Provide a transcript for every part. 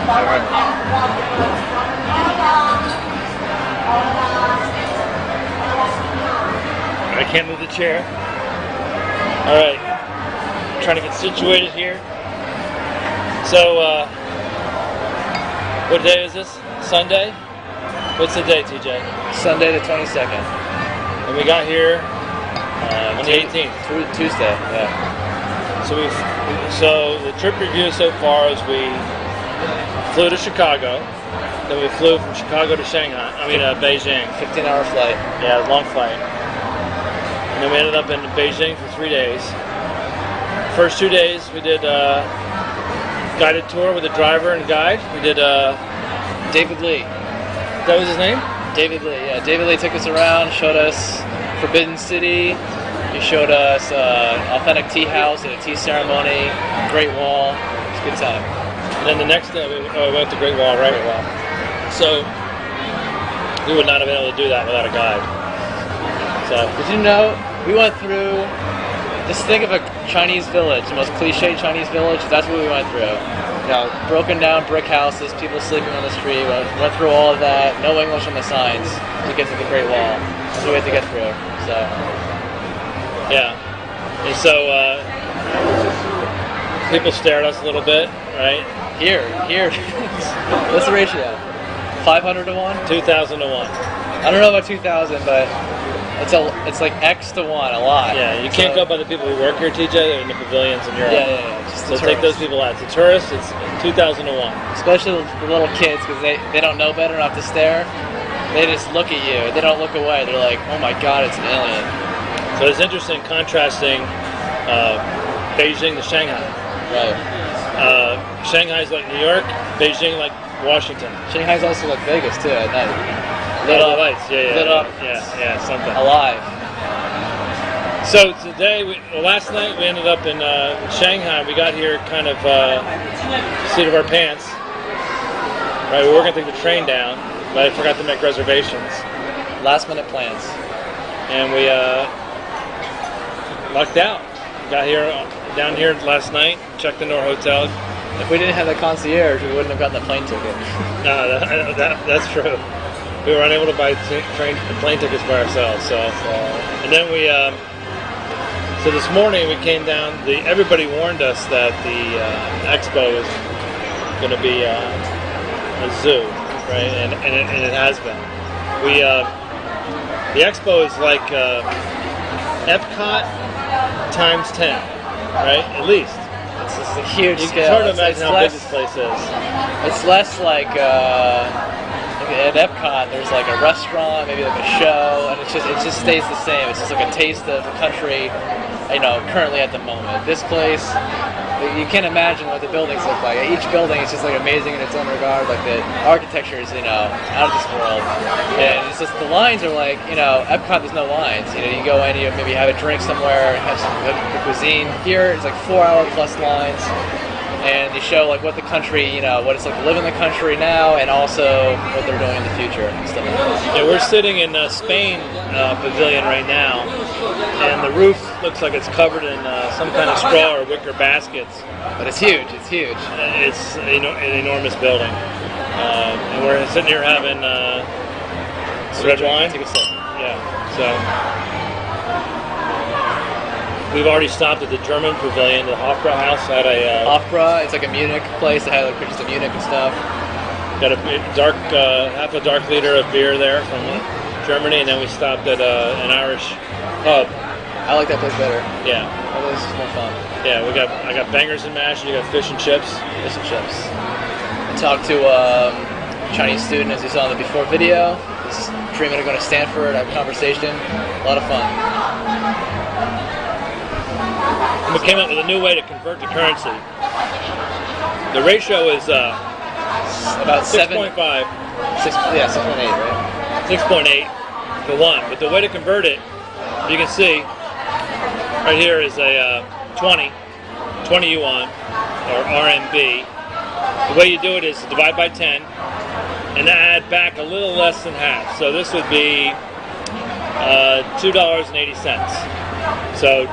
I can't move the chair. All right, trying to get situated here. So, what day is this? Sunday? What's the day, TJ? Sunday the 22nd. And we got here on the 18th. Tuesday, yeah. So the trip review so far is we flew to Chicago, then we flew from Chicago to Shanghai. Beijing. 15-hour flight. Yeah, it was a long flight. And then we ended up in Beijing for 3 days. First 2 days we did a guided tour with a driver and guide. We did David Lee. That was his name? David Lee, yeah. David Lee took us around, showed us Forbidden City. He showed us authentic tea house and a tea ceremony, Great Wall. It's a good time. And then the next day we went to Great Wall, right? Great Wall. So we would not have been able to do that without a guide. So did you know we went through? Just think of a Chinese village, the most cliche Chinese village. That's what we went through. You know, broken down brick houses, people sleeping on the street. Went through all of that. No English on the signs to get to the Great Wall. That's what we had to get through. So. Yeah, and so people stare at us a little bit, right? Here. What's the ratio? 500 to 1? 2,000 to 1. I don't know about 2,000, but it's like X to 1, a lot. Yeah, you can't go by the people who work here, TJ. They're in the pavilions in Europe. Yeah. So take those people out. The tourists, it's 2,000 to 1. Especially the little kids, because they don't know better not to stare. They just look at you. They don't look away. They're like, oh my God, it's an alien. So it's interesting contrasting Beijing to Shanghai. Right. Shanghai's like New York, Beijing like Washington. Shanghai's also like Vegas too at night. Lit up lights, yeah. Lit up. Yeah, something. Alive. So today, last night we ended up in Shanghai. We got here kind of seat of our pants. Right, we were going to take the train down, but I forgot to make reservations. Last minute plans. And we lucked out. Got here down here last night, checked into our hotel. If we didn't have the concierge, we wouldn't have gotten the plane ticket. No, that's true. We were unable to buy plane tickets by ourselves. So and then we. So this morning we came down. Everybody warned us that the expo is going to be a zoo, right? And it has been. The expo is like Epcot times 10, right? At least. It's just a huge scale. It's hard to imagine how big this place is. It's less like at Epcot. There's like a restaurant, maybe like a show, and it just stays the same. It's just like a taste of the country, currently at the moment. This place, you can't imagine what the buildings look like. Each building is just like amazing in its own regard. Like the architecture is, out of this world. And it's just the lines are like, Epcot there's no lines. You go in, you maybe have a drink somewhere, have some good cuisine. Here it's like 4-hour plus lines. And they show like what the country, what it's like to live in the country now, and also what they're doing in the future and stuff like that. Yeah, we're sitting in Spain pavilion right now, and the roof looks like it's covered in some kind of straw or wicker baskets. But it's huge. It's huge. It's an enormous building, and we're sitting here having red wine. Take a sip. Yeah. So. We've already stopped at the German pavilion, the Hofbrauhaus had a... Hofbrau, it's like a Munich place that had like pictures of Munich and stuff. Got a half a dark liter of beer there from Germany, and then we stopped at an Irish pub. I like that place better. Yeah. That place is more fun. Yeah, I got bangers and mash, and you got fish and chips. Fish and chips. I talked to a Chinese student, as you saw in the before video. He's dreaming of going to Stanford, have a conversation. A lot of fun. We came up with a new way to convert to currency. The ratio is about 6.5. 6.8, right? 6.8 to 1. But the way to convert it, you can see, right here is a 20 yuan, or RMB. The way you do it is divide by 10, and add back a little less than half. So this would be $2.80. So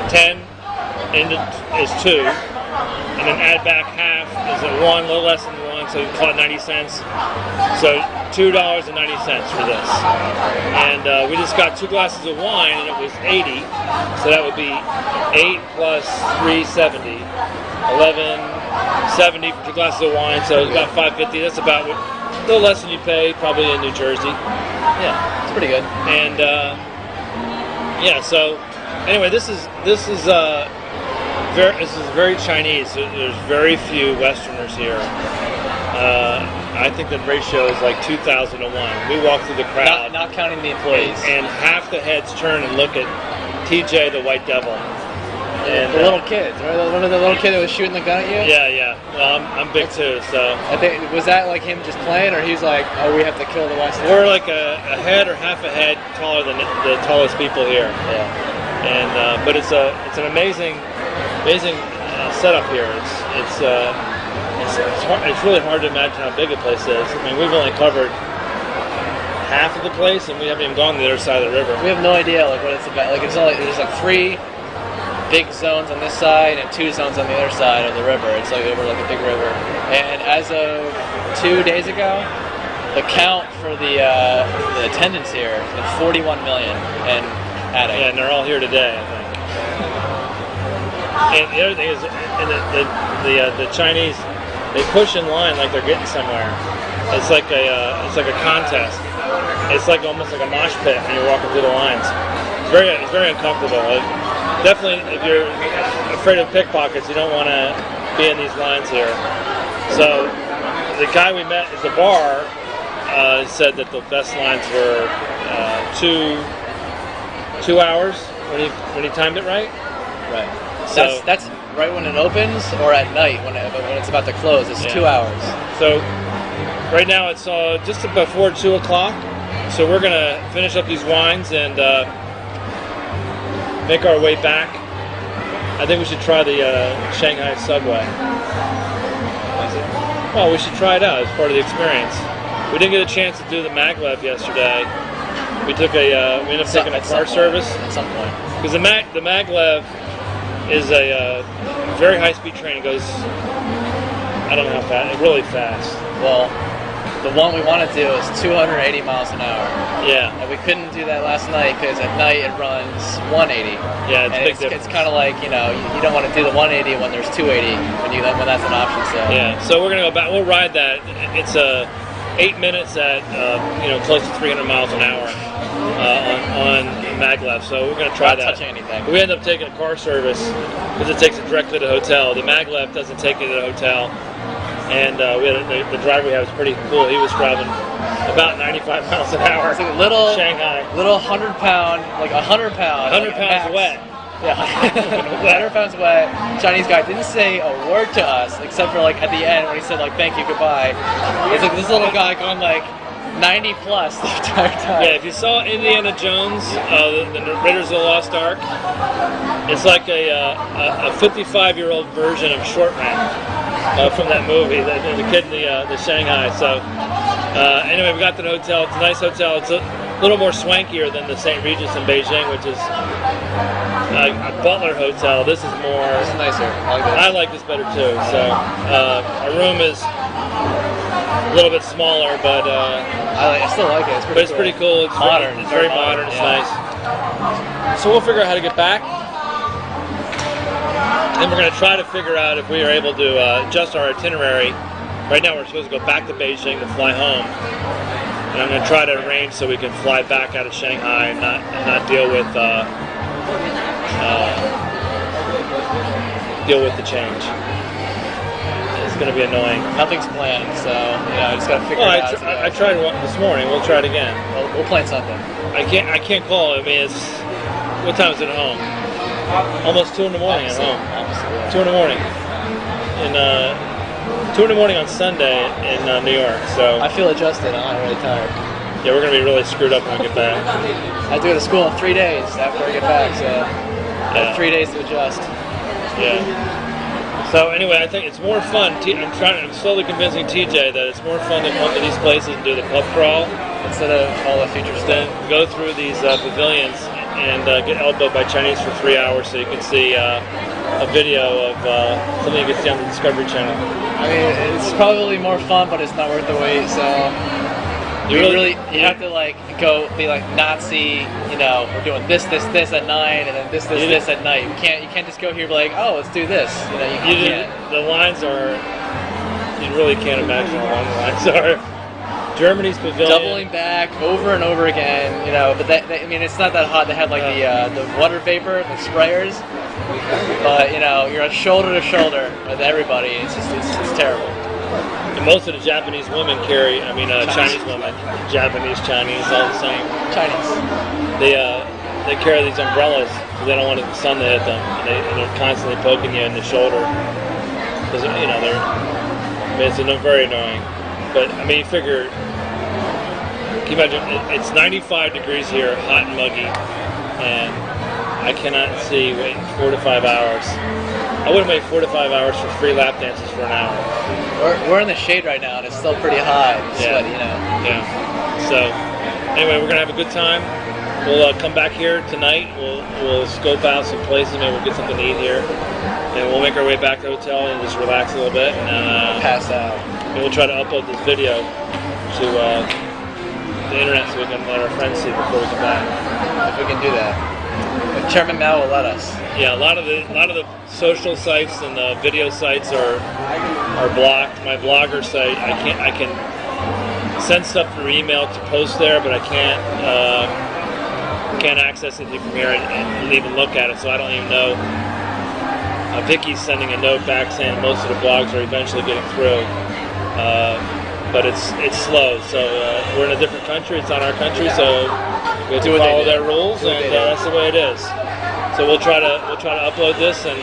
10 is 2, and then add back half is at one, a little less than one, so you call it 90 cents. So $2.90 for this. And we just got 2 glasses of wine, and it was 80. So that would be 8 plus 370, 1170 for 2 glasses of wine. So it's about 550. That's about a little less than you pay probably in New Jersey. Yeah, it's pretty good. And yeah, so anyway, this is very Chinese. There's very few Westerners here. I think the ratio is like 2,000 to 1. We walk through the crowd, not counting the employees, and half the heads turn and look at TJ the White Devil. And the little kids. Remember the little kid that was shooting the gun at you? Yeah. Well, I'm big too, so. I think, was that like him just playing, or he's like, oh, we have to kill the Westerners? We're like a head or half a head taller than the tallest people here. Yeah. And but it's an amazing setup here. It's really hard to imagine how big a place is. I mean, we've only covered half of the place, and we haven't even gone to the other side of the river. We have no idea like what it's about. Like there's like 3 big zones on this side and 2 zones on the other side of the river. It's like over like a big river. And as of 2 days ago, the count for the attendance here has been 41 million and adding. Yeah, and they're all here today, I think. And the other thing is, the Chinese, they push in line like they're getting somewhere. It's like a contest. It's like almost like a mosh pit when you're walking through the lines. It's very uncomfortable. Definitely, if you're afraid of pickpockets, you don't want to be in these lines here. So the guy we met at the bar said that the best lines were 2 hours when he timed it right. Right. So that's right when it opens, or at night when it's about to close. It's 2 hours. So right now it's just before 2 o'clock. So we're gonna finish up these wines and make our way back. I think we should try the Shanghai subway. Well, we should try it out as part of the experience. We didn't get a chance to do the maglev yesterday. We ended up taking a car service at some point because the maglev is a very high-speed train. It goes, I don't know how fast, really fast. Well, the one we want to do is 280 miles an hour. Yeah. And we couldn't do that last night because at night it runs 180. Yeah, it's a big difference. It's kind of like, you don't want to do the 180 when there's 280 when that's an option. So. Yeah, so we're going to go back. We'll ride that. It's 8 minutes at, close to 300 miles an hour on maglev. So we're going to try that. Not touching anything. We end up taking a car service because it takes it directly to the hotel. The maglev doesn't take you to the hotel. And the driver we had was pretty cool. He was driving about 95 miles an hour. It's like a little Shanghai. Little 100 pound, like 100 pound. 100 pounds wet. Yeah, 100 pounds wet. Chinese guy didn't say a word to us except for like at the end when he said like thank you, goodbye. It's like this little guy going like 90 plus the entire time. Yeah, if you saw Indiana Jones, the Raiders of the Lost Ark, it's like a 55-year-old version of Short Man. From that movie, the kid in the Shanghai. So anyway, we got to the hotel. It's a nice hotel. It's a little more swankier than the St. Regis in Beijing, which is a Butler hotel. This is more. This is nicer. I like this better too. So our room is a little bit smaller, but I still like it. It's pretty cool. It's modern. It's very modern. It's nice. So we'll figure out how to get back. And we're going to try to figure out if we are able to adjust our itinerary. Right now we're supposed to go back to Beijing to fly home. And I'm going to try to arrange so we can fly back out of Shanghai and not deal with the change. It's going to be annoying. Nothing's planned, so I just got to figure it out. I tried one this morning. We'll try it again. We'll plan something. I can't call. I mean, what time is it at home? Almost 2 in the morning at home. 2 in the morning. 2 in the morning on Sunday in New York. So I feel adjusted. I'm not really tired. Yeah, we're gonna be really screwed up when we get back. I have to go to school in 3 days after I get back, so I have 3 days to adjust. Yeah. So anyway, I think it's more fun. I'm slowly convincing TJ that it's more fun to come to these places and do the pub crawl instead of all the feature stuff. Then go through these pavilions and get elbowed by Chinese for 3 hours so you can see a video of something you can see on the Discovery Channel. I mean, it's probably more fun, but it's not worth the wait. So you have to like go be like Nazi. You know, we're doing this at 9, and then this at night. You can't just go here and be like, oh, let's do this. You know, you can't. The lines are. You really can't imagine how long the lines are. Germany's pavilion. Doubling back over and over again, you know. But I mean, it's not that hot. They have like the water vapor, the sprayers. But you know, you're shoulder to shoulder with everybody. It's terrible. And most of the Japanese women carry. I mean, Chinese women, Japanese, Chinese, all the same. Chinese. They carry these umbrellas because they don't want the sun to hit them, and they're constantly poking you in the shoulder because you know it's very annoying. But I mean, you figure. Can you imagine? It's 95 degrees here, hot and muggy, and I cannot see waiting 4 to 5 hours. I wouldn't wait 4 to 5 hours for 3 lap dances for an hour. We're in the shade right now, and it's still pretty hot. Sweaty, you know. Yeah. So anyway, we're gonna have a good time. We'll come back here tonight. We'll scope out some places. Maybe we'll get something to eat here, and we'll make our way back to the hotel and just relax a little bit. And pass out. And we'll try to upload this video to the internet so we can let our friends see before we come back. If we can do that, if Chairman Mao will let us. Yeah, a lot of the social sites and the video sites are blocked. My blogger site, I can send stuff through email to post there, but I can't access it from here and even look at it. So I don't even know. Vicky's sending a note back saying most of the blogs are eventually getting through. But it's slow. So we're in a different country. It's not our country, so we have to follow their rules, and that's the way it is. So we'll try to upload this, and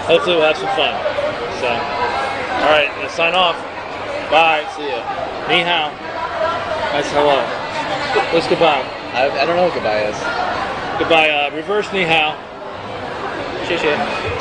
hopefully we'll have some fun. So, all right, let's sign off. Bye. See ya. Ni hao. That's hello. What's goodbye? I don't know what goodbye is. Goodbye. Reverse ni hao. 谢谢。